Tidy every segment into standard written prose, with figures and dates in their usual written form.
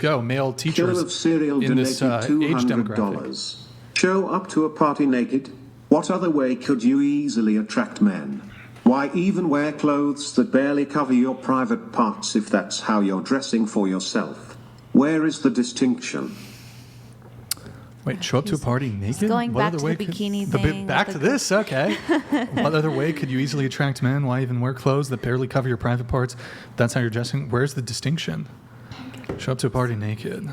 go. Male Kill teachers of Serial in this donated age demographic. $200. Show up to a party naked. What other way could you easily attract men? Why even wear clothes that barely cover your private parts if that's how you're dressing for yourself? Where is the distinction? Wait, show up to a party naked? going What back other to way the could- bikini the thing back with to the this, okay. What other way could you easily attract men? Why even wear clothes that barely cover your private parts? That's how you're dressing. Where's the distinction? Show up to a party naked.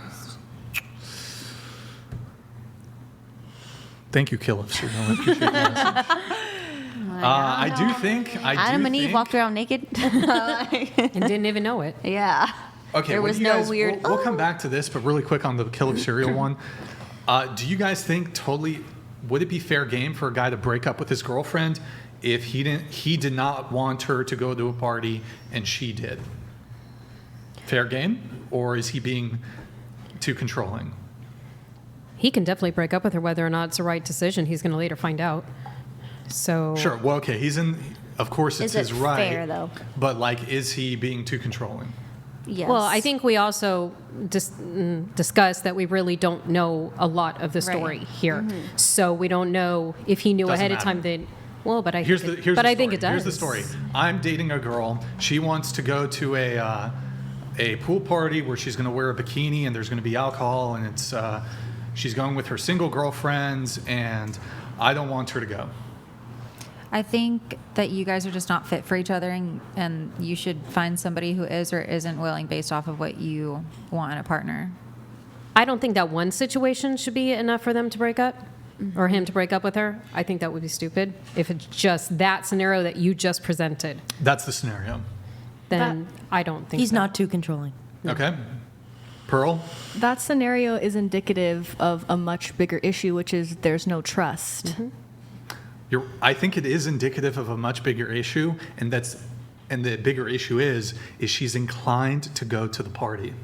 Thank you, Kill of Serial. I appreciate the message. I do think. Adam and Eve walked around naked. And didn't even know it. Yeah. Okay, There what was do you no guys, weird. We'll come back to this, but really quick on the Kill of Serial one. Do you guys think would it be fair game for a guy to break up with his girlfriend if he did not want her to go to a party and she did? Fair game, or is he being too controlling? He can definitely break up with her whether or not it's the right decision. He's going to later find out. So Sure. Well, okay. Of course, it's Is his it right. fair, though? But is he being too controlling? Yes. Well, I think we also discussed that we really don't know a lot of the Right. story here. So we don't know if he knew Doesn't ahead of matter. time that. Well, but I Here's think the it, here's but the I story. think it does. Here's the story. I'm dating a girl. She wants to go to a pool party where she's going to wear a bikini and there's going to be alcohol and it's she's going with her single girlfriends and I don't want her to go. I think that you guys are just not fit for each other, and you should find somebody who is or isn't willing based off of what you want in a partner. I don't think that one situation should be enough for them to break up or him to break up with her. I think that would be stupid. If it's just that scenario that you just presented, That's the scenario. then I don't think He's so. not too controlling. Okay. Pearl? That scenario is indicative of a much bigger issue, which is there's no trust. I think it is indicative of a much bigger issue, and the bigger issue is she's inclined to go to the party.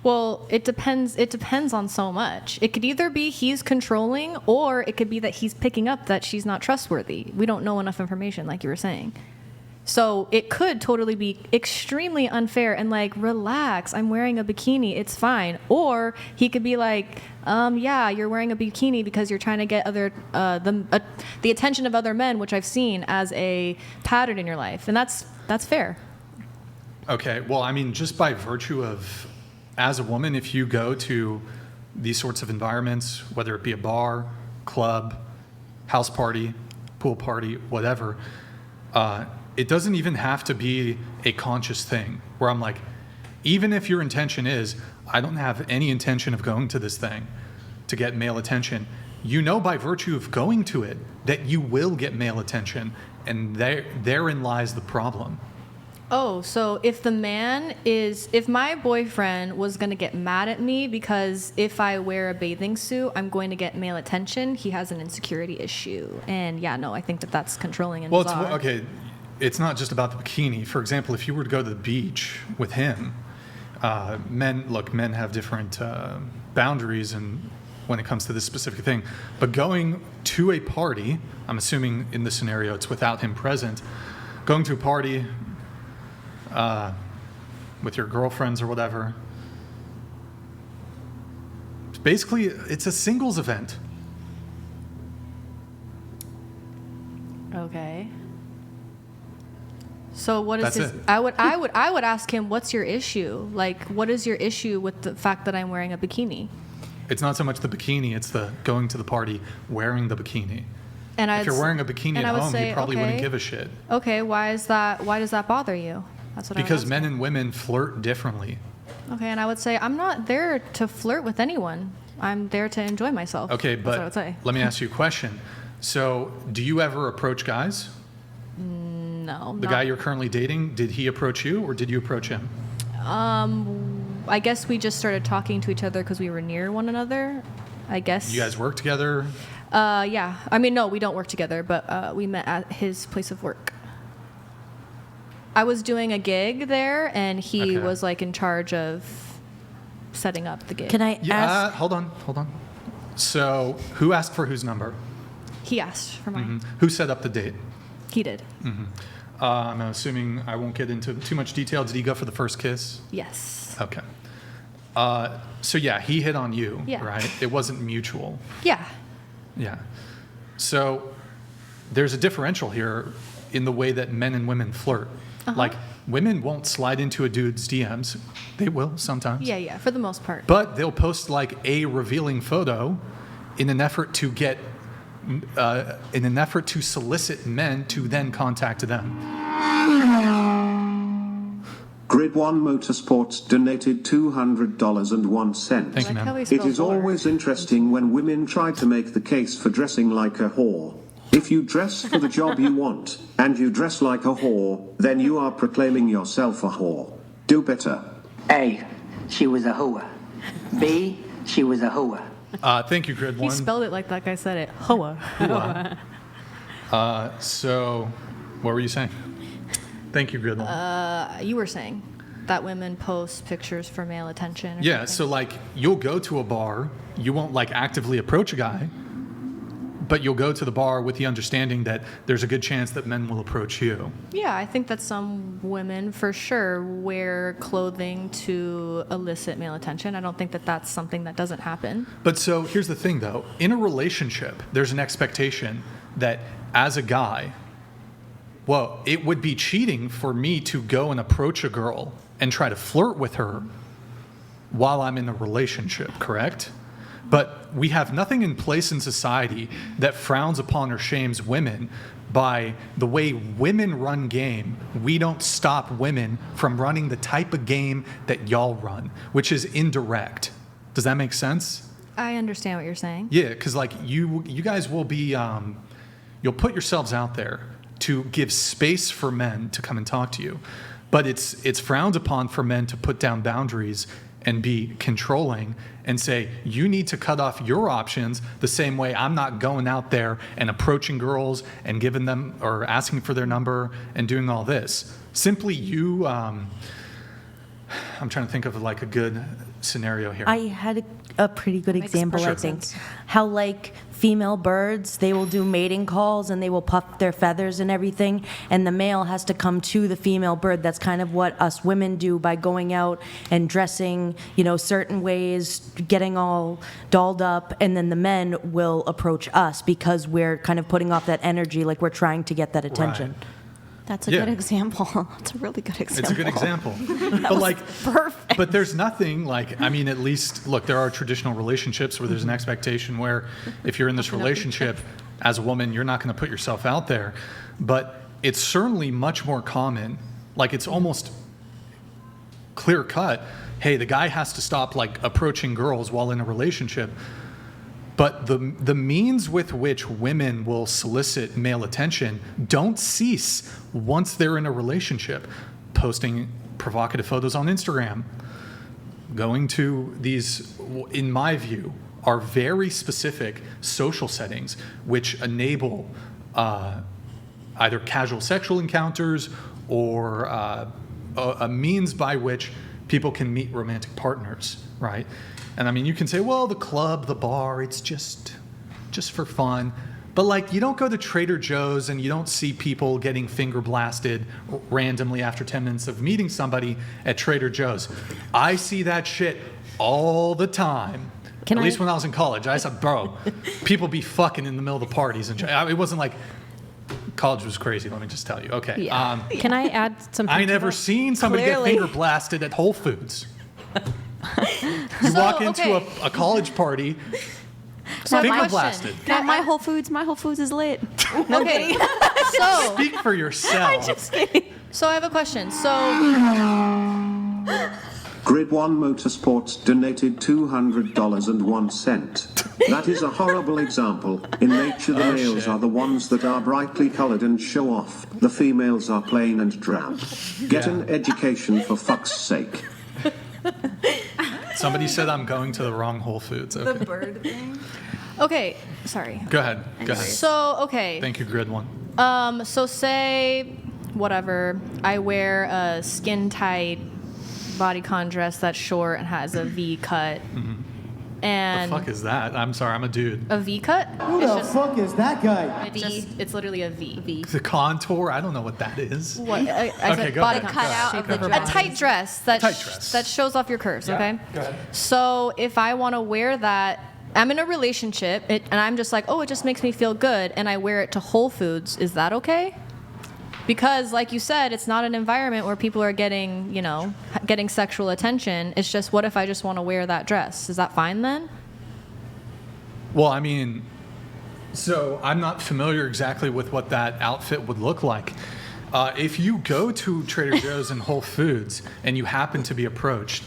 Well, it depends. It depends on so much. It could either be he's controlling, or it could be that he's picking up that she's not trustworthy. We don't know enough information, like you were saying. So it could totally be extremely unfair and relax, I'm wearing a bikini, it's fine. Or he could be like, yeah, you're wearing a bikini because you're trying to get the attention of other men, which I've seen as a pattern in your life, and that's fair. Okay, well, I mean, just by virtue of, as a woman, if you go to these sorts of environments, whether it be a bar, club, house party, pool party, whatever, it doesn't even have to be a conscious thing where I'm like, even if your intention is, I don't have any intention of going to this thing to get male attention, you know by virtue of going to it that you will get male attention, and therein lies the problem. Oh, so if my boyfriend was going to get mad at me because if I wear a bathing suit, I'm going to get male attention, he has an insecurity issue. And yeah, no, I think that's controlling and bizarre. Okay, it's not just about the bikini. For example, if you were to go to the beach with him, men have different boundaries and when it comes to this specific thing. But going to a party, I'm assuming in this scenario it's without him present, going to a party with your girlfriends or whatever, basically it's a singles event. Okay. So what is That's his? it. I would ask him, what's your issue? What is your issue with the fact that I'm wearing a bikini? It's not so much the bikini, it's the going to the party wearing the bikini. And If you're wearing a bikini at home, you probably wouldn't give a shit. Okay, why is that? Why does that bother you? That's what Because I would men and women flirt differently. ask. Okay, and I would say I'm not there to flirt with anyone. I'm there to enjoy myself. Okay, That's what I would but say. let me ask you a question. So, do you ever approach guys? No. The guy you're currently dating, did he approach you or did you approach him? I guess we just started talking to each other because we were near one another. I guess. You guys work together? Yeah. I mean, no, we don't work together, but we met at his place of work. I was doing a gig there, and he Okay. was in charge of setting up the gig. Can I ask? Hold on. So, who asked for whose number? He asked for mine. Who set up the date? He did. I'm assuming I won't get into too much detail. Did he go for the first kiss? Yes. Okay. So yeah, he hit on you, Yeah. right? It wasn't mutual. Yeah. Yeah. So there's a differential here in the way that men and women flirt. Like, women won't slide into a dude's DMs. They will sometimes. Yeah, for the most part. But they'll post like a revealing photo in an effort to get, in an effort to solicit men to then contact them. Grid One Motorsports donated $200.01. Thank you, Like how ma'am. we It spell is whore. always interesting when women try to make the case for dressing like a whore. If you dress for the job you want, and you dress like a whore, then you are proclaiming yourself a whore. Do better. A, she was a hooah. B, she was a hooah. Thank you, Grid He One. spelled it like that guy said it. Hoa. So, what were you saying? Thank you, Grid One. You were saying that women post pictures for male attention. Or Yeah, something. so like you'll go to a bar, you won't like actively approach a guy, but you'll go to the bar with the understanding that there's a good chance that men will approach you. Yeah, I think that some women for sure wear clothing to elicit male attention. I don't think that that's something that doesn't happen. But so here's the thing though, in a relationship, there's an expectation that as a guy, well, it would be cheating for me to go and approach a girl and try to flirt with her while I'm in a relationship, correct? But we have nothing in place in society that frowns upon or shames women by the way women run game. We don't stop women from running the type of game that y'all run, which is indirect. Does that make sense? I understand what you're saying. Yeah, because like you guys will be, you'll put yourselves out there to give space for men to come and talk to you, but it's frowned upon for men to put down boundaries and be controlling and say, you need to cut off your options the same way I'm not going out there and approaching girls and giving them or asking for their number and doing all this. Simply you, I'm trying to think of like a good scenario here. I had a pretty good example, I Sure. think. How, like, female birds, they will do mating calls and they will puff their feathers and everything, and the male has to come to the female bird. That's kind of what us women do by going out and dressing, certain ways, getting all dolled up, and then the men will approach us because we're kind of putting off that energy, like we're trying to get that attention. Right. That's a Yeah. good example. It's a really good example. It's a good example. But like, perfect. but there's nothing like, I mean, at least, look, there are traditional relationships where there's an expectation where if you're in this relationship as a woman, you're not going to put yourself out there. But it's certainly much more common. Like, it's almost clear cut. Hey, the guy has to stop like approaching girls while in a relationship. But the means with which women will solicit male attention don't cease once they're in a relationship. Posting provocative photos on Instagram, going to these, in my view, are very specific social settings which enable either casual sexual encounters or a means by which people can meet romantic partners, right? And I mean, you can say, well, the club, the bar, it's just for fun. But like, you don't go to Trader Joe's and you don't see people getting finger blasted randomly after 10 minutes of meeting somebody at Trader Joe's. I see that shit all the time. At least when I was in college. I said, bro, people be fucking in the middle of the parties. And it wasn't like, college was crazy, let me just tell you. Okay. Yeah. Can I add something? I to never that? seen somebody Clearly. get finger blasted at Whole Foods. You walk into okay. a college party, So finger question. blasted. Not my Whole Foods is lit. Okay. so Speak for yourself. Just kidding. I have a question. So Grid One Motorsports donated $200.01. That is a horrible example. In nature, the males shit. are the ones that are brightly colored and show off. The females are plain and drab. Get Yeah. an education for fuck's sake. Somebody said I'm going to the wrong Whole Foods. Okay. bird thing? okay, sorry. Go ahead. Go ahead. So okay. Thank you, Grid One. So say whatever, I wear a skin tight bodycon dress that's short and has a V cut. The And fuck is that? I'm sorry, I'm a dude. a V cut. Who the fuck is that guy? It's literally a V. The contour, I don't know what that is. What? I Okay, said go body ahead. contour. Cut out of the Go A ahead. dress. tight dress that Tight dress. that shows off your curves. Yeah, Okay. go ahead. So if I want to wear that, I'm in a relationship, and I'm just like, oh, it just makes me feel good, and I wear it to Whole Foods. Is that okay? Because, like you said, it's not an environment where people are getting, getting sexual attention. It's just, what if I just want to wear that dress? Is that fine then? Well, I mean, so I'm not familiar exactly with what that outfit would look like. If you go to Trader Joe's and Whole Foods and you happen to be approached,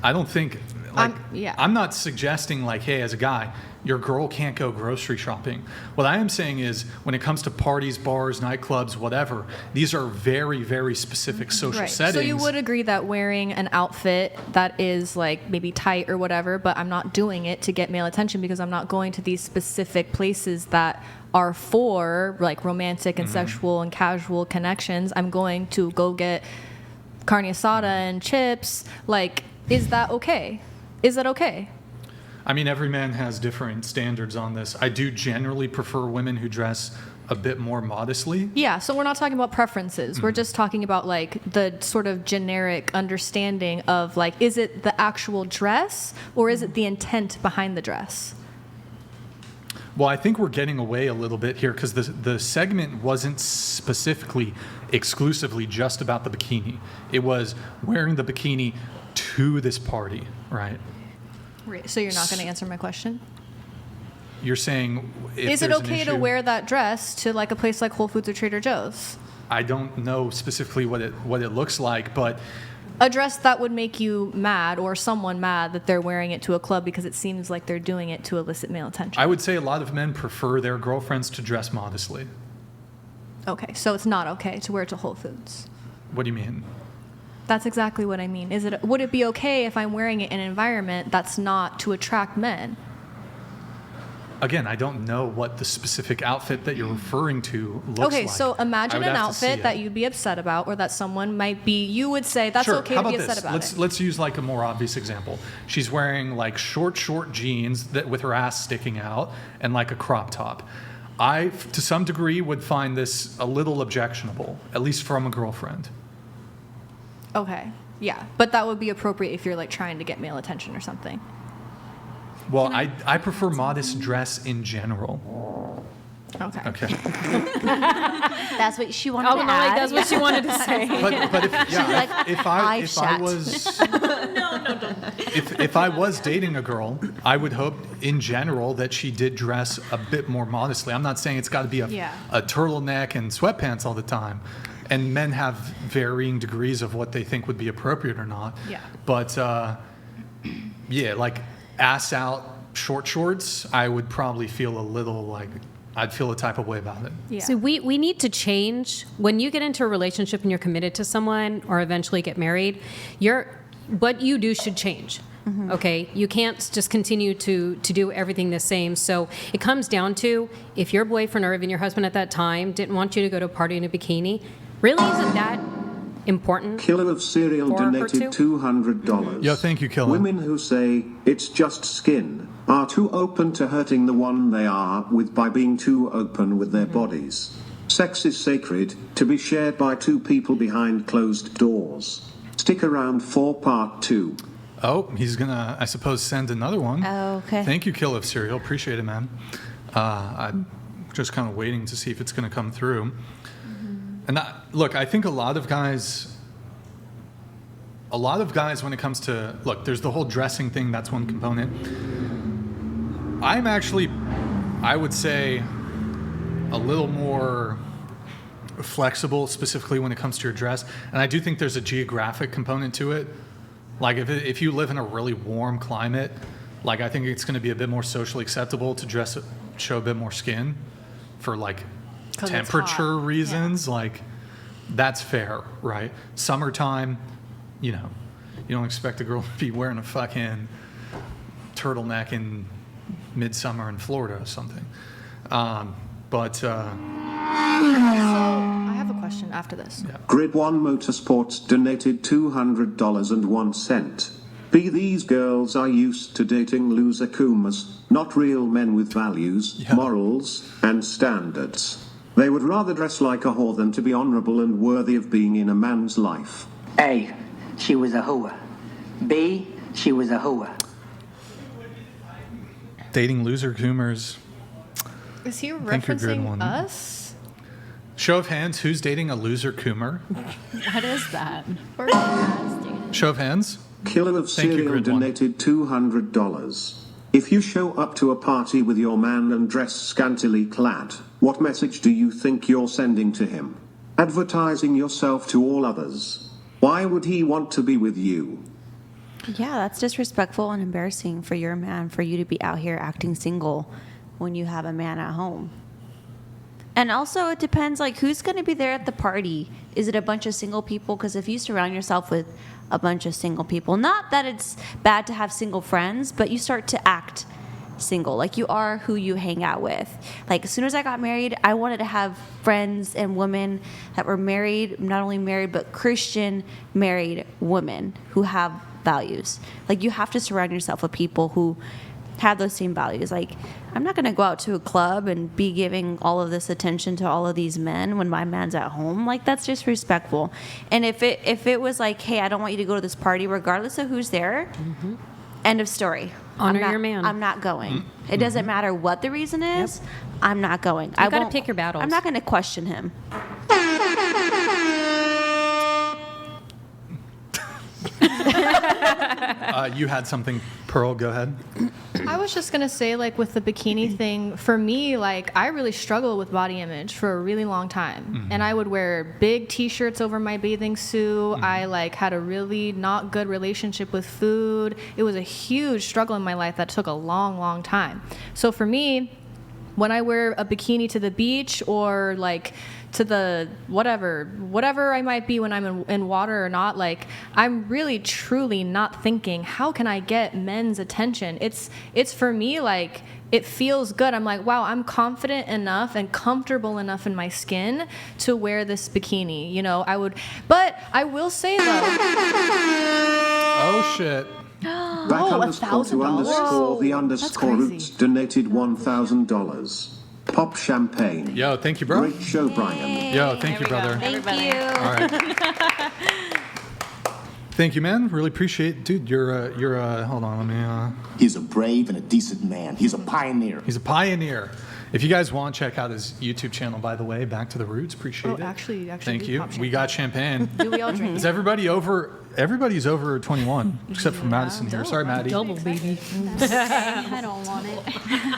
I don't think, I'm not suggesting like, hey, as a guy, your girl can't go grocery shopping. What I am saying is when it comes to parties, bars, nightclubs, whatever, these are very, very specific social settings. So you would agree that wearing an outfit that is like maybe tight or whatever, but I'm not doing it to get male attention because I'm not going to these specific places that are for like romantic and sexual and casual connections. I'm going to go get carne asada and chips. Like, is that okay? Is that okay? I mean, every man has different standards on this. I do generally prefer women who dress a bit more modestly. Yeah, so we're not talking about preferences. We're just talking about like the sort of generic understanding of like, is it the actual dress or is it the intent behind the dress? Well, I think we're getting away a little bit here because the segment wasn't specifically exclusively just about the bikini. It was wearing the bikini to this party, right? So you're not going to answer my question? You're saying if Is it there's an okay to issue- wear that dress to like a place like Whole Foods or Trader Joe's? I don't know specifically what it looks like, but A dress that would make you mad or someone mad that they're wearing it to a club because it seems like they're doing it to elicit male attention. I would say a lot of men prefer their girlfriends to dress modestly. Okay, so it's not okay to wear it to Whole Foods. What do you mean? That's exactly what I mean. Would it be okay if I'm wearing it in an environment that's not to attract men? Again, I don't know what the specific outfit that you're referring to looks like. Okay, so imagine I would an have to see outfit it. that you'd be upset about or that someone might be, you would say that's Sure. okay How to be about upset this? about it. Let's use like a more obvious example. She's wearing like short jeans that with her ass sticking out and like a crop top. I, to some degree, would find this a little objectionable, at least from a girlfriend. Okay, yeah, but that would be appropriate if you're like trying to get male attention or something. Well, I prefer modest dress in general. Okay. Okay. That's what she wanted Oh, to no, add. that's what she wanted to say. But if I shut. was if I was dating a girl, I would hope in general that she did dress a bit more modestly. I'm not saying it's got to be a turtleneck and sweatpants all the time. And men have varying degrees of what they think would be appropriate or not. Yeah. But yeah, like ass out shorts, I would probably feel a little like I'd feel a type of way about it. Yeah. So we need to change. When you get into a relationship and you're committed to someone or eventually get married, what you do should change. Okay, you can't just continue to do everything the same. So it comes down to if your boyfriend or even your husband at that time didn't want you to go to a party in a bikini, really isn't that important? Killer of Cereal Or her donated too? $200. Yo, thank you, Killer. Women who say it's just skin are too open to hurting the one they are with by being too open with their bodies. Sex is sacred, to be shared by two people behind closed doors. Stick around for part 2. Oh, he's gonna, I suppose, send another one. Oh, okay. Thank you, Kill of Cereal. Appreciate it, man. I'm just kind of waiting to see if it's gonna come through. And look, I think a lot of guys, when it comes to, look, there's the whole dressing thing. That's one component. I'm actually, I would say, a little more flexible, specifically when it comes to your dress. And I do think there's a geographic component to it. Like if you live in a really warm climate, like I think it's going to be a bit more socially acceptable to show a bit more skin for like 'Cause it's temperature hot. reasons. Like that's fair, right? Summertime, you don't expect a girl to be wearing a fucking turtleneck in midsummer in Florida or something. I have a question after this. Grid 1 Motorsports donated $200.01. B. These girls are used to dating loser kumas, not real men with values, morals, and standards. They would rather dress like a whore than to be honorable and worthy of being in a man's life. A, she was a hoe. B, she was a hoe. Dating loser coomers. Is he think you're a good one. referencing us? Show of hands, who's dating a loser coomer? What is that? Show of hands. Killer of Thank you, Cereal Grid One. donated $200. If you show up to a party with your man and dress scantily clad, what message do you think you're sending to him? Advertising yourself to all others. Why would he want to be with you? Yeah, that's disrespectful and embarrassing for your man for you to be out here acting single when you have a man at home. And also, it depends, like, who's going to be there at the party? Is it a bunch of single people? Because if you surround yourself with a bunch of single people, not that it's bad to have single friends, but you start to act single. Like, you are who you hang out with. Like, as soon as I got married, I wanted to have friends and women that were married, not only married, but Christian married women who have values. Like, you have to surround yourself with people who have those same values. Like, I'm not going to go out to a club and be giving all of this attention to all of these men when my man's at home. Like, that's disrespectful. And if it was like, hey, I don't want you to go to this party regardless of who's there, end of story. Honor I'm not- your man. I'm not going. It doesn't matter what the reason is. I'm not going. I gotta won't- pick your battles. I'm not going to question him. You had something, Pearl, go ahead. I was just gonna say, like, with the bikini thing, for me, like, I really struggled with body image for a really long time, and I would wear big T-shirts over my bathing suit. I like had a really not good relationship with food. It was a huge struggle in my life that took a long, long time. So for me, when I wear a bikini to the beach or like to the whatever I might be when I'm in water or not, like, I'm really truly not thinking, how can I get men's attention? It's for me, like, it feels good. I'm like, wow, I'm confident enough and comfortable enough in my skin to wear this bikini. You know, but I will say though, Oh, shit. Back underscore to $1,000? underscore the Whoa, that's underscore crazy. roots donated $1,000. Pop champagne. Yo, thank you, bro. Great show, Brian. Yo, thank you, brother. Thank you. All right. Thank you, man. Really appreciate, dude. You're hold on, let me. He's a brave and a decent man. He's a pioneer. He's a pioneer. If you guys want, check out his YouTube channel. By the way, Back to the Roots. Appreciate it. actually, Thank do you. pop We got champagne. do we all drink? Is everybody over? Everybody's over 21, except for Madison here. Sorry, Maddie. Double, baby. I don't want it.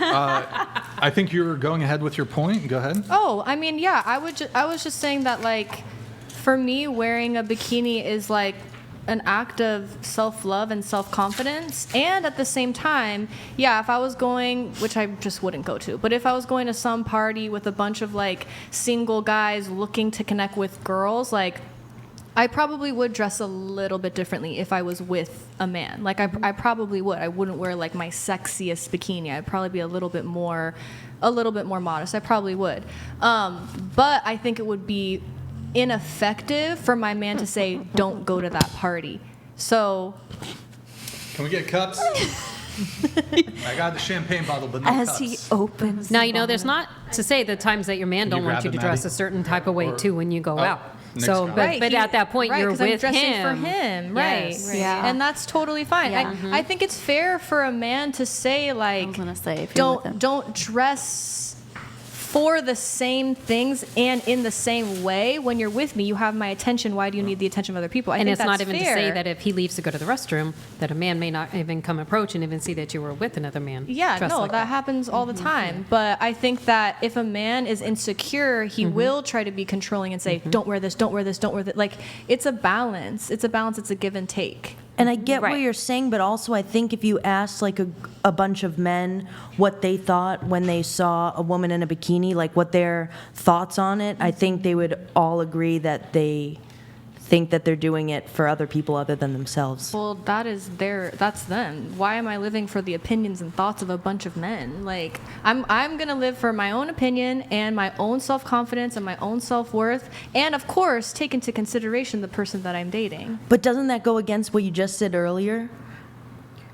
I think you were going ahead with your point. Go ahead. Oh, I mean, yeah, I was just saying that, like, for me, wearing a bikini is like an act of self-love and self-confidence. And at the same time, yeah, if I was going, which I just wouldn't go to, but if I was going to some party with a bunch of like single guys looking to connect with girls, like, I probably would dress a little bit differently if I was with a man. Like, I probably would. I wouldn't wear like my sexiest bikini. I'd probably be a little bit more modest. I probably would. But I think it would be ineffective for my man to say, "Don't go to that party." So, Can we get cups? I got the champagne bottle, but no As cups. he opens. Now, the you know, there's bottle. not to say the times that your man Can don't you want grab you it, to dress Maddie? a certain type of way Or- too when you go Oh, out. Nick's So, got it. but at that point, right, you're 'cause with I'm dressing him. for him, right? Yes. Yeah. And that's totally fine. Yeah. I think it's fair for a man to say, like, I was gonna say, if you're with him. don't dress for the same things and in the same way. When you're with me, you have my attention. Why do you need the attention of other people? I And think it's not that's even fair. to say that if he leaves to go to the restroom, that a man may not even come approach and even see that you were with another man. Yeah, dressed no, like that happens all the time. But I think that if a man is insecure, he will try to be controlling and say, "Don't wear this, don't wear this, don't wear that." Like, it's a balance. It's a balance. It's a give and take. And I get what Right. you're saying, but also I think if you asked like a bunch of men what they thought when they saw a woman in a bikini, like what their thoughts on it, I think they would all agree that they think that they're doing it for other people other than themselves. Well, that's them. Why am I living for the opinions and thoughts of a bunch of men? Like, I'm gonna live for my own opinion and my own self-confidence and my own self-worth, and of course, take into consideration the person that I'm dating. But doesn't that go against what you just said earlier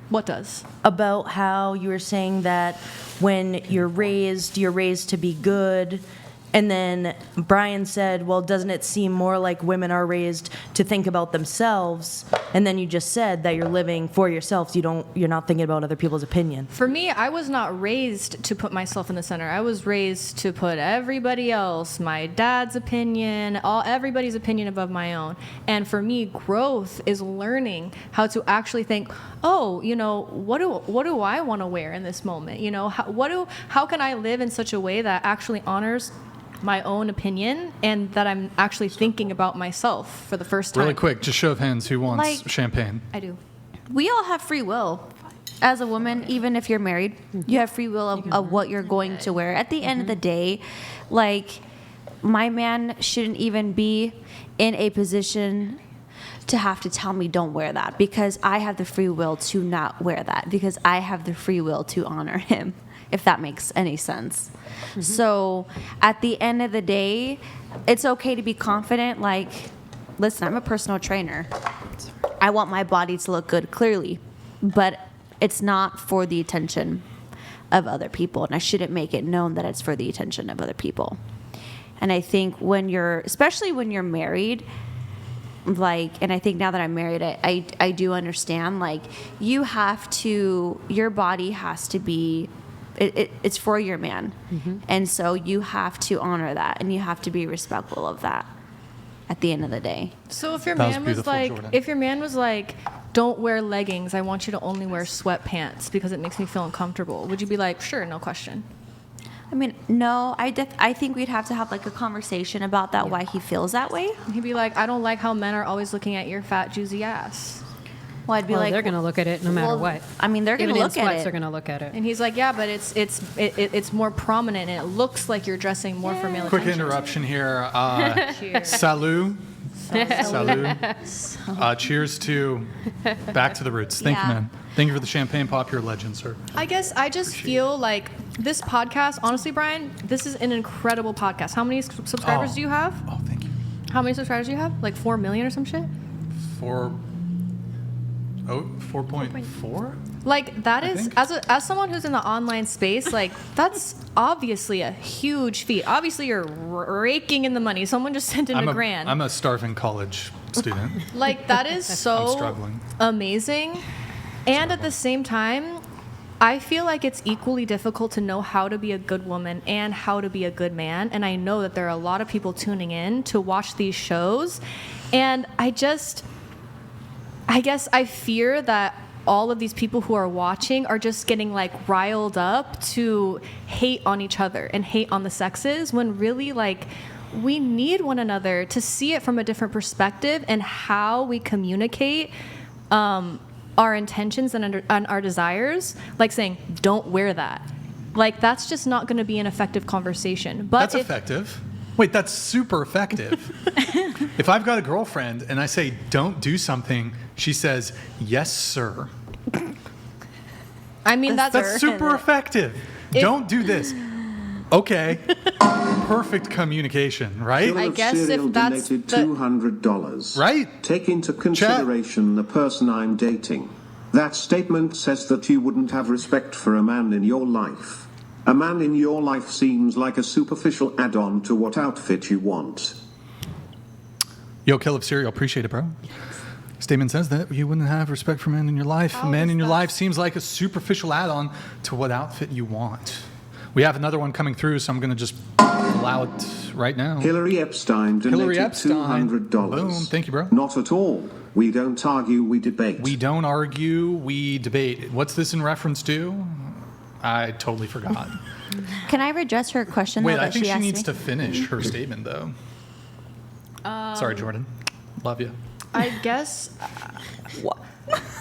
What does? About how you were saying that when you're raised to be good. And then Brian said, well, doesn't it seem more like women are raised to think about themselves? And then you just said that you're living for yourselves. You're not thinking about other people's opinion. For me, I was not raised to put myself in the center. I was raised to put everybody else, my dad's opinion, everybody's opinion above my own. And for me, growth is learning how to actually think, oh, what do I want to wear in this moment? How can I live in such a way that actually honors my own opinion and that I'm actually thinking about myself for the first time. Really quick, just show of hands, who wants champagne? I do. We all have free will. As a woman, even if you're married, you have free will of what you're going to wear. At the end of the day, my man shouldn't even be in a position to have to tell me don't wear that, because I have the free will to not wear that, because I have the free will to honor him, if that makes any sense. So at the end of the day, it's okay to be confident. Listen, I'm a personal trainer. I want my body to look good, clearly, but it's not for the attention of other people, and I shouldn't make it known that it's for the attention of other people. And I think especially when you're married, and I think now that I'm married, I do understand, your body has to be, it's for your man. And so you have to honor that, and you have to be respectful of that at the end of the day. So if your That was man was beautiful, Jordan. if your man was like, don't wear leggings, I want you to only wear sweatpants because it makes me feel uncomfortable, would you be like, sure, no question? I mean, no, I think we'd have to have a conversation about that, why he feels that way. He'd be like, I don't like how men are always looking at your fat, juicy ass. Well, I'd be They're going to look at it no matter what. I mean, they're going to Even in look at sweats, it. they're going to look at it. And he's like, yeah, but it's more prominent and it looks like you're dressing more for male Quick attention. interruption here. Cheers. Salut. Salut. Cheers to Back to the Roots. Thank you, Yeah. man. Thank you for the champagne pop. You're a legend, sir. I guess I just feel like this podcast, honestly, Brian, this is an incredible podcast. How many subscribers do you have? Oh, thank you. How many subscribers do you have? 4 million or some shit? 4.4? That I is, think. as someone who's in the online space, that's obviously a huge feat. Obviously, you're raking in the money. Someone just sent in I'm a grand. I'm a starving college student. That is I'm so struggling. amazing. And at the same time, I feel like it's equally difficult to know how to be a good woman and how to be a good man. And I know that there are a lot of people tuning in to watch these shows. And I guess I fear that all of these people who are watching are just getting riled up to hate on each other and hate on the sexes, when really we need one another to see it from a different perspective, and how we communicate our intentions and our desires, saying, don't wear that. That's just not going to be an effective conversation. But That's effective. Wait, that's super effective. If I've got a girlfriend and I say, don't do something, she says, yes, sir. I mean, That's super effective. Don't do this. Okay. Perfect communication, right? Killer I of guess if Cereal that's donated the- $200. Right? Take into consideration the person I'm dating. That statement says that you wouldn't have respect for a man in your life. A man in your life seems like a superficial add-on to what outfit you want. Yo, Kill of Cereal, appreciate it, bro. Statement says that you wouldn't have respect for men in your life. A man in your life seems like a superficial add-on to what outfit you want. We have another one coming through, so I'm going to just allow it right now. Hillary Epstein donated Hillary Epstein. $200. Boom. Thank you, bro. Not at all. We don't argue, we debate. We don't argue, we debate. What's this in reference to? I totally forgot. Can I redress her question Wait, though, I that think she she asked needs me? to finish her statement, though. Sorry, Jordan. Love you. I guess.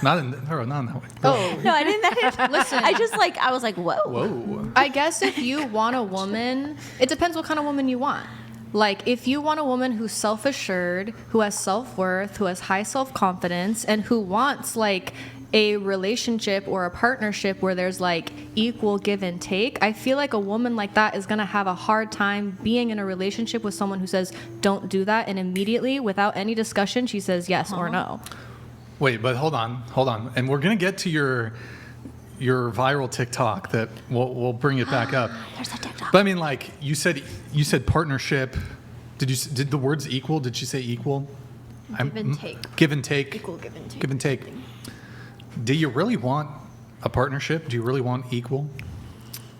Not in that way. Oh, No, I didn't. Listen, I was like, whoa. Whoa. I guess if you want a woman, it depends what kind of woman you want. If you want a woman who's self-assured, who has self-worth, who has high self-confidence, and who wants a relationship or a partnership where there's equal give and take, I feel like a woman like that is going to have a hard time being in a relationship with someone who says, don't do that, and immediately, without any discussion, she says yes or no. Wait, but hold on. And we're going to get to your viral TikTok that we'll bring it back up. There's a TikTok. But I mean, like you said partnership. Did the words equal? Did she say equal? Give and take. Give and take. Equal give and take. Give and take. Do you really want a partnership? Do you really want equal?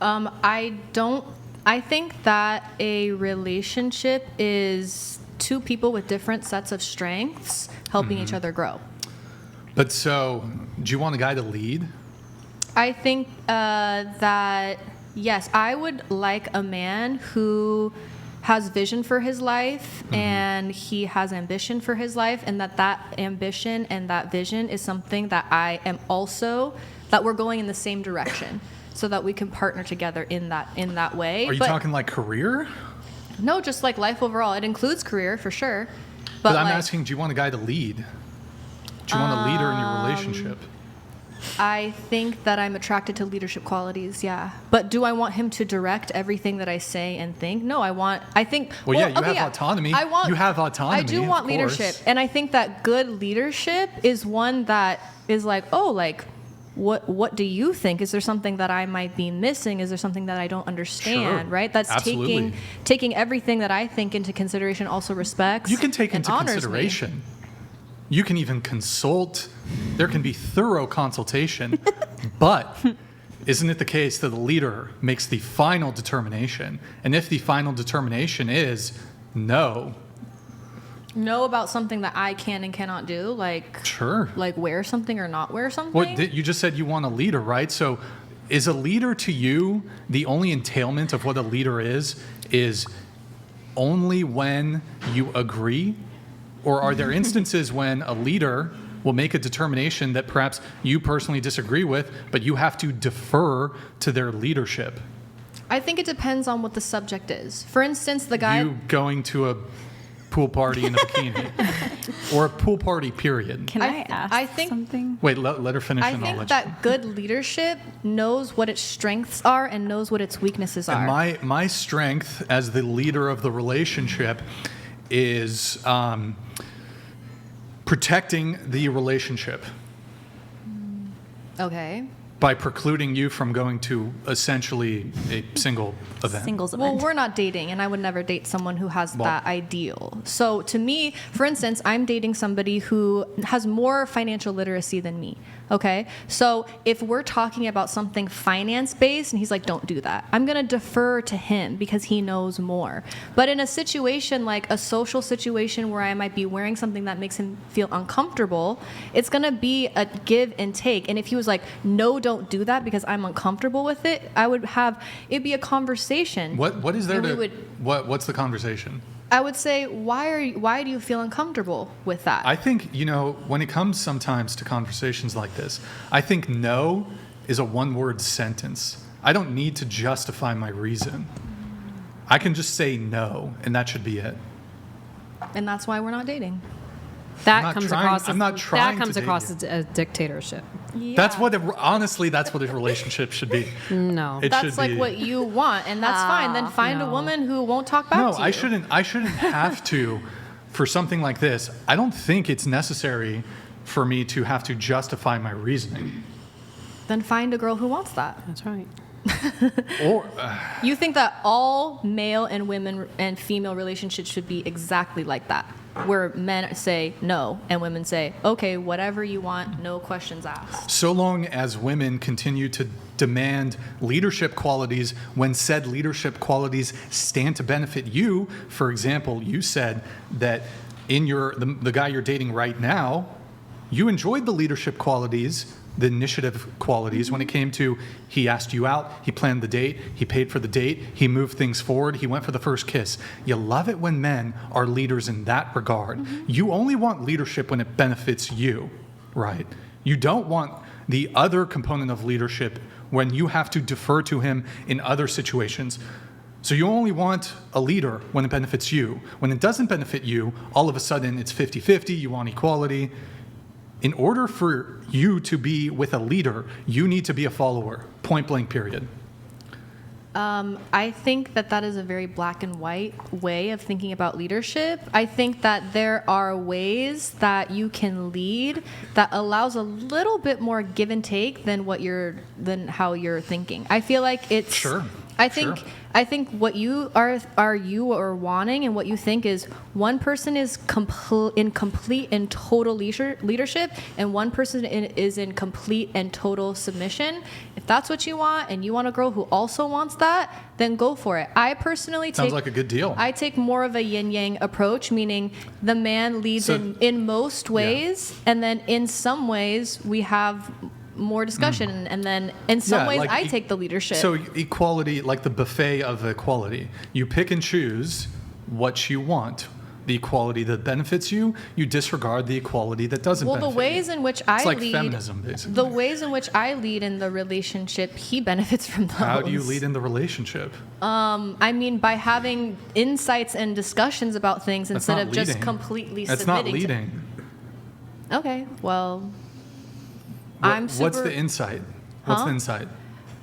I don't. I think that a relationship is two people with different sets of strengths helping each other grow. But so, do you want a guy to lead? I think that, yes, I would like a man who has vision for his life and he has ambition for his life, and that ambition and that vision is something that I am also, that we're going in the same direction so that we can partner together in that way. Are you But talking like career? no, just like life overall. It includes career for sure. But I'm like, asking, do you want a guy to lead? Do you want a leader in your relationship? I think that I'm attracted to leadership qualities, yeah. But do I want him to direct everything that I say and think? No, I think. Well, yeah, you have autonomy. You have autonomy, I do of want course. leadership. And I think that good leadership is one that is like, oh, like, what do you think? Is there something that I might be missing? Is there something that I don't understand? Sure. Right? That's Absolutely. taking everything that I think into consideration, also respects. You can take and into honors me. consideration. You can even consult. There can be thorough consultation. But isn't it the case that the leader makes the final determination? And if the final determination is no, Know about something that I can and cannot do, like sure. like wear something or not wear something. What you just said you want a leader, right? So is a leader to you the only entailment of what a leader is only when you agree? Or are there instances when a leader will make a determination that perhaps you personally disagree with, but you have to defer to their leadership? I think it depends on what the subject is. For instance, the guy. You going to a pool party in a bikini, or a pool party, period. Can I ask I think- something? Wait, let her finish I and I'll think let that good leadership knows what its strengths are and knows what its weaknesses you. are. And my strength as the leader of the relationship is protecting the relationship Okay. by precluding you from going to essentially a single event. Singles Well, event. we're not dating, and I would never date someone who has that ideal. So to me, for instance, I'm dating somebody who has more financial literacy than me. Okay? So if we're talking about something finance based and he's like, don't do that, I'm going to defer to him because he knows more. But in a situation like a social situation where I might be wearing something that makes him feel uncomfortable, it's going to be a give and take. And if he was like, no, don't do that because I'm uncomfortable with it, it'd be a conversation. What is there And we to would- what's the conversation? I would say, why do you feel uncomfortable with that? I think, when it comes sometimes to conversations like this, I think no is a one-word sentence. I don't need to justify my reason. I can just say no, and that should be it. And that's why we're not dating. That not comes trying- across. I'm not trying That comes to date across you. as a dictatorship. That's what, honestly, that's what a relationship should be. No. It That's should like be. what you want, and that's fine. Then find a no. woman who won't talk back No, to you. I shouldn't have to, for something like this. I don't think it's necessary for me to have to justify my reasoning. Then find a girl who wants that. That's right. Or You think that all male and women and female relationships should be exactly like that, where men say no and women say, okay, whatever you want, no questions asked. so long as women continue to demand leadership qualities when said leadership qualities stand to benefit you. For example, you said that in the guy you're dating right now, you enjoyed the leadership qualities, the initiative qualities when it came to he asked you out, he planned the date, he paid for the date, he moved things forward, he went for the first kiss. You love it when men are leaders in that regard. You only want leadership when it benefits you, right? You don't want the other component of leadership when you have to defer to him in other situations. So you only want a leader when it benefits you. When it doesn't benefit you, all of a sudden it's 50-50, you want equality. In order for you to be with a leader, you need to be a follower, point blank, period. I think that that is a very black and white way of thinking about leadership. I think that there are ways that you can lead that allows a little bit more give and take than how you're thinking. I feel like it's Sure. I think what you are wanting and what you think is one person is in complete and total leadership and one person is in complete and total submission. If that's what you want and you want a girl who also wants that, then go for it. I personally Sounds like a good deal. I take more of a yin-yang approach, meaning the man leads in most ways, and then in some ways we have more discussion, and then in some ways like I take the leadership. So equality, like the buffet of equality. You pick and choose what you want. The equality that benefits you, you disregard the equality that doesn't benefit the ways you. in which I It's like lead, feminism, basically. the ways in which I lead in the relationship, he benefits from those. How do you lead in the relationship? I mean, by having insights and discussions about things That's instead not of just leading. completely That's not submitting. leading. Okay, well, What's the insight? What's the insight?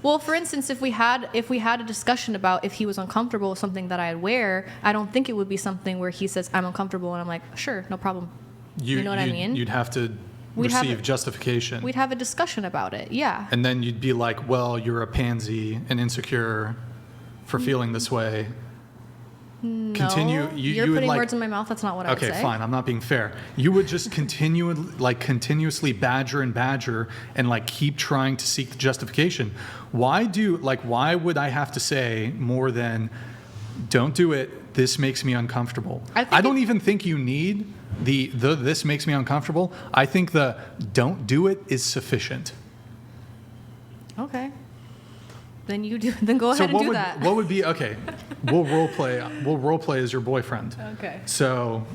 Well, for instance, if we had a discussion about if he was uncomfortable with something that I'd wear, I don't think it would be something where he says I'm uncomfortable and I'm like, sure, no problem. You know what I mean? You'd have to receive justification. We'd have a discussion about it. Yeah. And then you'd be like, well, you're a pansy and insecure for feeling this way. No, you're would putting like, words in my mouth. That's not what I would say. Okay, fine. I'm not being fair. You would just continuously badger and like keep trying to seek the justification. Why would I have to say more than don't do it? This makes me uncomfortable. I don't even think you need the this makes me uncomfortable. I think the don't do it is sufficient. Okay. Then you do. Then go ahead and do that. What would be okay? We'll role play as your boyfriend. Okay. So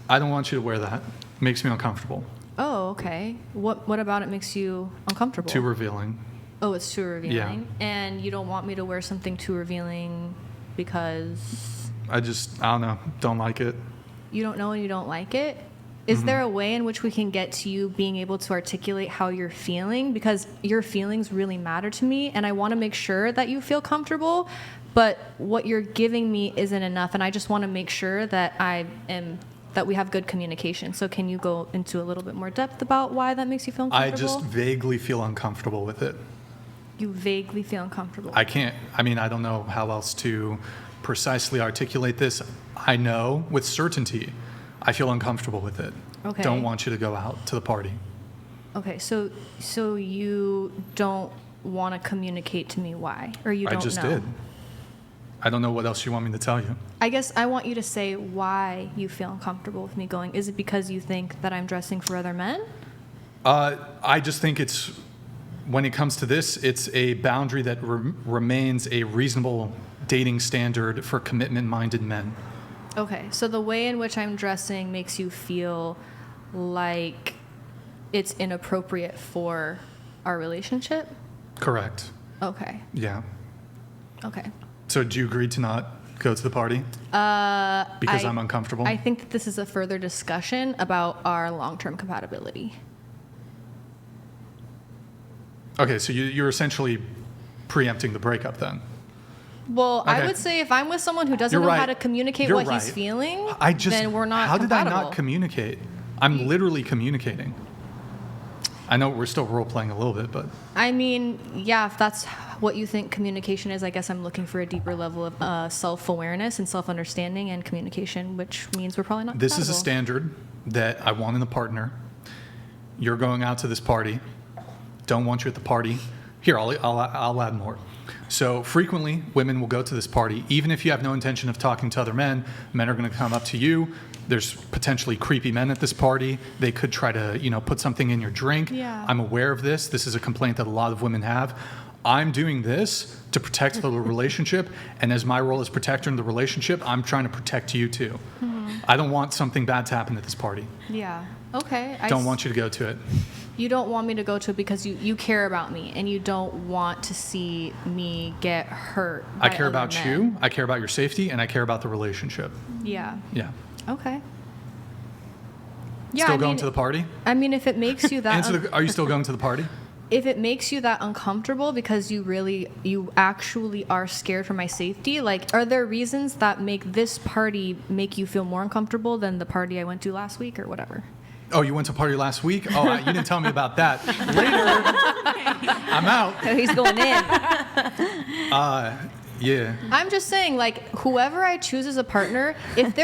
I don't want you to wear that. Makes me uncomfortable. Oh, okay. What about it makes you uncomfortable? Too revealing. Oh, it's too revealing. Yeah. And you don't want me to wear something too revealing because I don't know. Don't like it. you don't know and you don't like it. Is there a way in which we can get to you being able to articulate how you're feeling? Because your feelings really matter to me, and I want to make sure that you feel comfortable, but what you're giving me isn't enough, and I just want to make sure that that we have good communication. So can you go into a little bit more depth about why that makes you feel I uncomfortable? just vaguely feel uncomfortable with it. You vaguely feel uncomfortable. I don't know how else to precisely articulate this. I know with certainty I feel uncomfortable with it. Okay. Don't want you to go out to the party. Okay, so you don't want to communicate to me why, or you don't know? I just did. I don't know what else you want me to tell you. I guess I want you to say why you feel uncomfortable with me going. Is it because you think that I'm dressing for other men? I just think when it comes to this, it's a boundary that remains a reasonable dating standard for commitment-minded men. Okay, so the way in which I'm dressing makes you feel like it's inappropriate for our relationship? Correct. Okay. Yeah. Okay. So do you agree to not go to the party? Because I'm uncomfortable? I think that this is a further discussion about our long-term compatibility. Okay, so you're essentially preempting the breakup then. Well, I Okay. would say if I'm with someone who doesn't You're know right. how to communicate You're what right. he's feeling, Then we're not How did I compatible. not communicate? I'm literally communicating. I know we're still role-playing a little bit, but I mean, yeah, if that's what you think communication is, I guess I'm looking for a deeper level of self-awareness and self-understanding and communication, which means we're probably not this is a compatible. standard that I want in a partner. You're going out to this party. Don't want you at the party. Here, I'll add more. So frequently, women will go to this party, even if you have no intention of talking to other men. Men are going to come up to you. There's potentially creepy men at this party. They could try to, put something in your drink. Yeah. I'm aware of this. This is a complaint that a lot of women have. I'm doing this to protect the relationship, and as my role as protector in the relationship, I'm trying to protect you too. I don't want something bad to happen at this party. Yeah. Okay. Don't want you to go to it. You don't want me to go to it because you care about me and you don't want to see me get hurt. I by care other about men. you, I care about your safety, and I care about the relationship. Yeah. Yeah. Okay. Yeah. Still going to the party? I mean, if it makes you that. Are you still going to the party? if it makes you that uncomfortable because you actually are scared for my safety, like, are there reasons that make this party make you feel more uncomfortable than the party I went to last week or whatever? Oh, you went to a party last week? Oh, you didn't tell me about that. Later, I'm out. Oh, he's going in. Yeah. I'm just saying, like, whoever I choose as a partner, if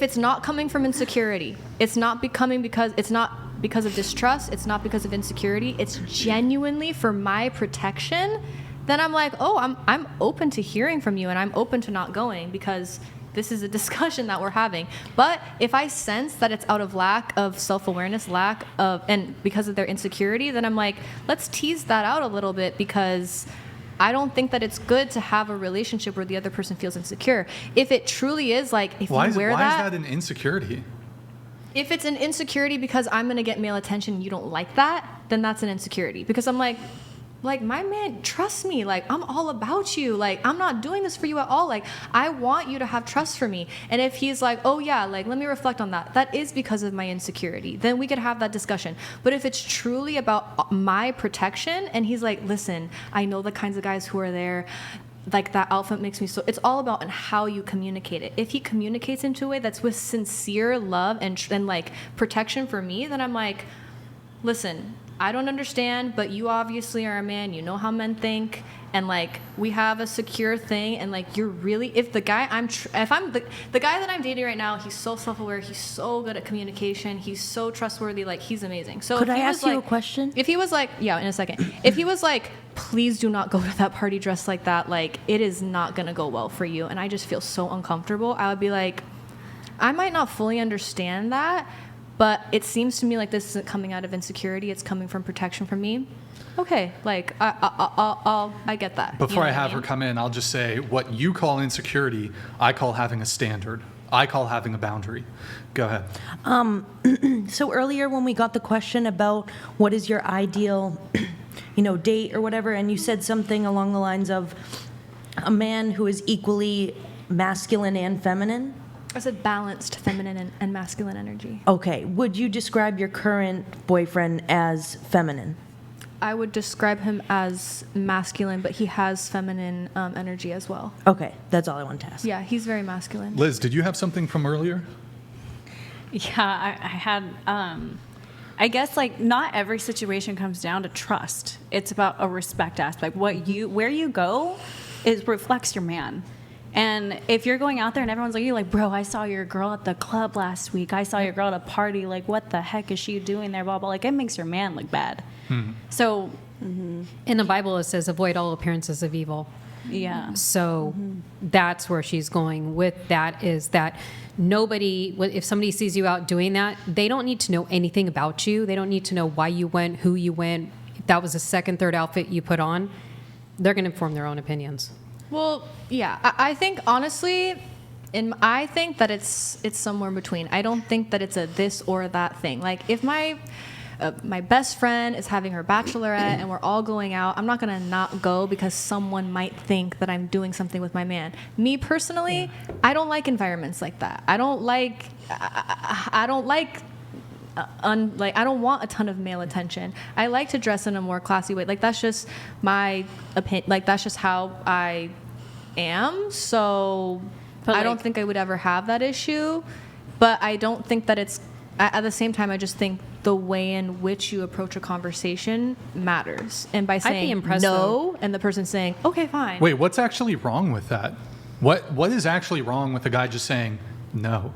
it's not coming from insecurity, it's not because of distrust, it's not because of insecurity, it's genuinely for my protection, then I'm like, oh, I'm open to hearing from you, and I'm open to not going because this is a discussion that we're having. But if I sense that it's out of lack of self-awareness, and because of their insecurity, then I'm like, let's tease that out a little bit, because I don't think that it's good to have a relationship where the other person feels insecure. If it truly is like, Why is that an insecurity? If it's an insecurity because I'm going to get male attention and you don't like that, then that's an insecurity. Because I'm like, my man, trust me. Like, I'm all about you. Like, I'm not doing this for you at all. Like, I want you to have trust for me. And if he's like, oh yeah, like, let me reflect on that. That is because of my insecurity. Then we could have that discussion. But if it's truly about my protection and he's like, listen, I know the kinds of guys who are there, like, that outfit makes me so, it's all about how you communicate it. If he communicates into a way that's with sincere love and like protection for me, then I'm like, listen, I don't understand, but you obviously are a man, you know how men think, and like, we have a secure thing, and like, you're really, if the guy the guy that I'm dating right now, he's so self-aware, he's so good at communication, he's so trustworthy, like, he's amazing. So Could I ask you a question? If he was like, yeah, in a second. If he was like, please do not go to that party dressed like that, like, it is not gonna go well for you, and I just feel so uncomfortable, I would be like, I might not fully understand that, but it seems to me like this isn't coming out of insecurity, it's coming from protection from me. Okay, like, I get that. Before I have her come in, I'll just say what you call insecurity, I call having a standard. I call having a boundary. Go ahead. So earlier when we got the question about what is your ideal, date or whatever, and you said something along the lines of a man who is equally masculine and feminine. I said balanced feminine and masculine energy. Okay. Would you describe your current boyfriend as feminine? I would describe him as masculine, but he has feminine energy as well. Okay. That's all I wanted to ask. Yeah, he's very masculine. Liz, did you have something from earlier? Yeah, I had, I guess, like, not every situation comes down to trust. It's about a respect aspect. Where you go reflects your man. And if you're going out there and everyone's like, bro, I saw your girl at the club last week. I saw your girl at a party. Like, what the heck is she doing there? Blah, blah. Like, it makes your man look bad. So, in the Bible, it says, avoid all appearances of evil. yeah. So that's where she's going with that, is that nobody, if somebody sees you out doing that, they don't need to know anything about you. They don't need to know why you went, who you went. If that was a second, third outfit you put on, they're going to form their own opinions. Well, yeah, I think honestly, I think that it's somewhere in between. I don't think that it's a this or that thing. Like, if my best friend is having her bachelorette and we're all going out, I'm not gonna not go because someone might think that I'm doing something with my man. Me personally, I don't like environments like that. I don't like I don't want a ton of male attention. I like to dress in a more classy way. Like, that's just my opinion. Like, that's just how I am. So I don't think I would ever have that issue. But I don't think that it's, at the same time, I just think the way in which you approach a conversation matters. And by saying no, and the person saying, okay, fine. Wait, what's actually wrong with that? What is actually wrong with the guy just saying no?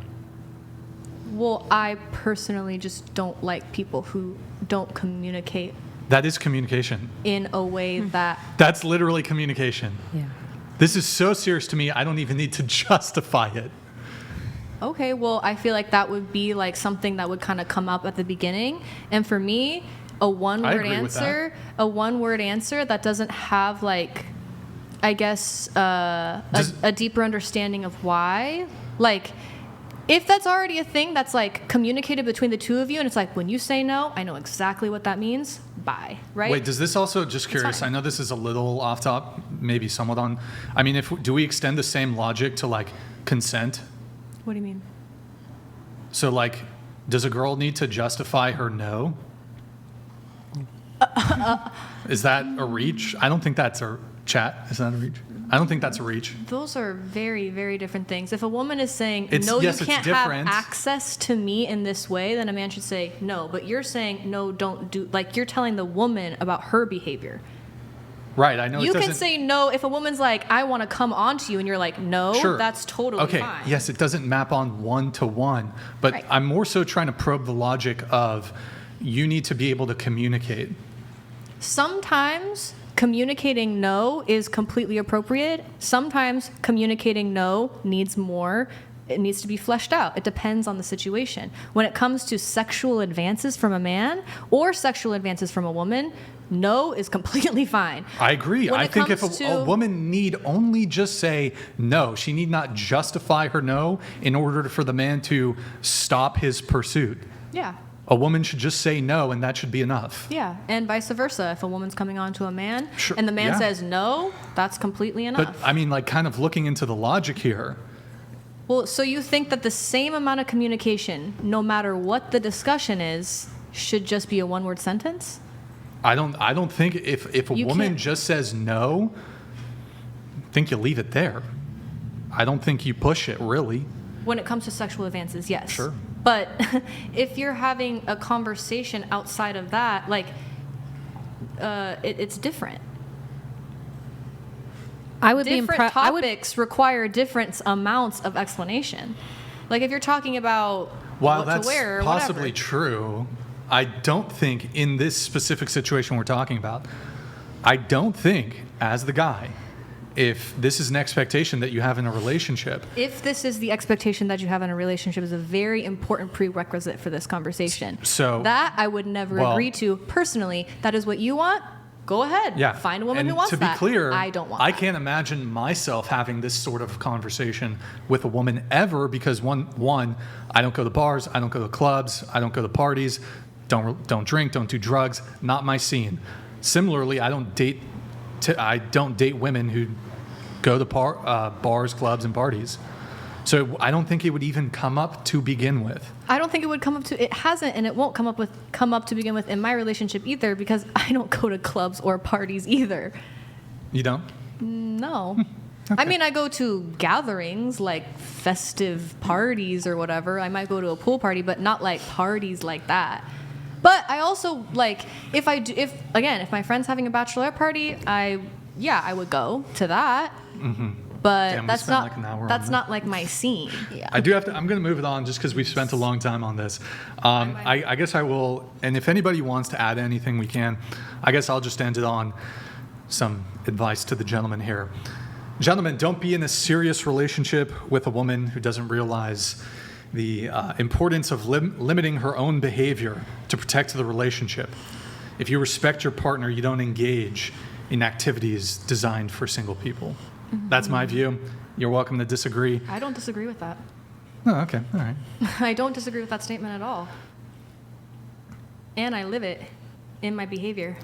Well, I personally just don't like people who don't communicate That is communication. in a way that... That's literally communication. Yeah. This is so serious to me, I don't even need to justify it. Okay, well, I feel like that would be like something that would kind of come up at the beginning. And for me, a one-word answer that doesn't have, like, I guess, a deeper understanding of why. Like, if that's already a thing that's, like, communicated between the two of you, and it's like, when you say no, I know exactly what that means, bye, right? Wait, does this also, just curious, I know this is a little off top, maybe somewhat on, I mean, do we extend the same logic to, like, consent? What do you mean? So, like, does a girl need to justify her no? Is that a reach? I don't think that's a chat. Is that a reach? I don't think that's a reach. Those are very, very different things. If a woman is saying, It's- no, yes, you it's can't have different. access to me in this way, then a man should say no. But you're saying, no, don't do, like you're telling the woman about her behavior. Right, I know You it can doesn't... say no if a woman's like, I want to come on to you, and you're like, no, Sure. that's totally okay, fine. yes, it doesn't map on one-to-one, but Right. I'm more so trying to probe the logic of you need to be able to communicate. Sometimes communicating no is completely appropriate. Sometimes communicating no needs more. It needs to be fleshed out. It depends on the situation. When it comes to sexual advances from a man or sexual advances from a woman, no is completely fine. I agree. When I it think if comes a to- woman need only just say no, she need not justify her no in order for the man to stop his pursuit. Yeah. A woman should just say no, and that should be enough. Yeah, and vice versa. If a woman's coming on to a man Sure, and the man yeah. says no, that's completely enough. But I mean, like, kind of looking into the logic here. Well, so you think that the same amount of communication, no matter what the discussion is, should just be a one-word sentence? I don't think if a You woman can't- just says no, I think you leave it there. I don't think you push it really. When it comes to sexual advances, yes. Sure. But if you're having a conversation outside of that, like, it's different. I would be Different impressed. topics require different amounts of explanation. Like if you're talking about While what that's to wear or possibly whatever. true, I don't think in this specific situation we're talking about, I don't think as the guy, if this is an expectation that you have in a relationship, If this is the expectation that you have in a relationship is a very important prerequisite for this conversation. So- that I would never well- agree to personally. That is what you want. Go ahead. yeah. Find a woman and who wants to be that. clear, I don't want I that. can't imagine myself having this sort of conversation with a woman ever because one, I don't go to bars, I don't go to clubs, I don't go to parties, don't drink, don't do drugs, not my scene. Similarly, I don't date women who go to bars, clubs, and parties. So I don't think it would even come up to begin with. I don't think it would come up to. It hasn't, and it won't come up to begin with in my relationship either because I don't go to clubs or parties either. You don't? No. I mean, I go to gatherings like festive parties or whatever. I might go to a pool party, but not like parties like that. But I also like if my friend's having a bachelorette party, I would go to that. But Damn, we that's spent not like an hour on that's that. not like my scene. I do have to. I'm going to move it on just because we've spent a long time on this. I guess I will. And if anybody wants to add anything, we can. I guess I'll just end it on some advice to the gentleman here. Gentlemen, don't be in a serious relationship with a woman who doesn't realize the importance of limiting her own behavior to protect the relationship. If you respect your partner, you don't engage in activities designed for single people. That's my view. You're welcome to disagree. I don't disagree with that. Oh, okay. All right. I don't disagree with that statement at all. And I live it in my behavior.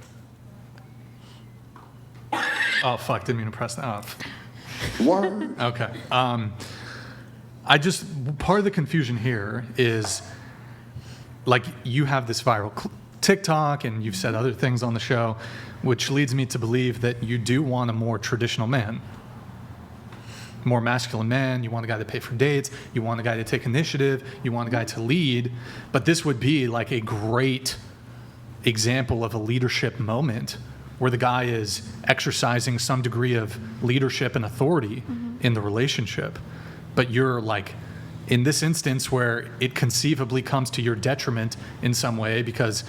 Oh, fuck. Didn't mean to press that off. Word. Okay. Part of the confusion here is, like, you have this viral TikTok and you've said other things on the show, which leads me to believe that you do want a more traditional man. More masculine man. You want a guy to pay for dates. You want a guy to take initiative. You want a guy to lead. But this would be like a great example of a leadership moment where the guy is exercising some degree of leadership and authority in the relationship. But you're like, in this instance where it conceivably comes to your detriment in some way because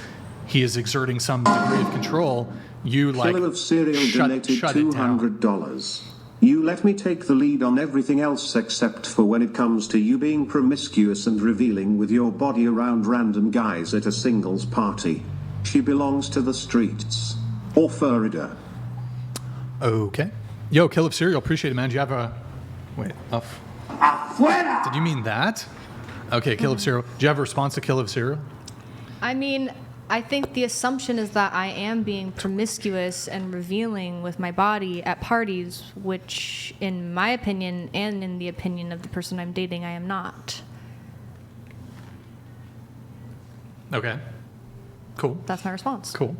he is exerting some degree of control, you like Killer of Cereal donated shut it down. $200. You let me take the lead on everything else except for when it comes to you being promiscuous and revealing with your body around random guys at a singles party. She belongs to the streets. Or Florida. Okay. Yo, Kill of Cereal, appreciate it, man. Do you have a... Wait, off. Afuera! Did you mean that? Okay, Kill of Cereal. Do you have a response to Kill of Cereal? I mean, I think the assumption is that I am being promiscuous and revealing with my body at parties, which, in my opinion, and in the opinion of the person I'm dating, I am not. Okay. Cool. That's my response. Cool.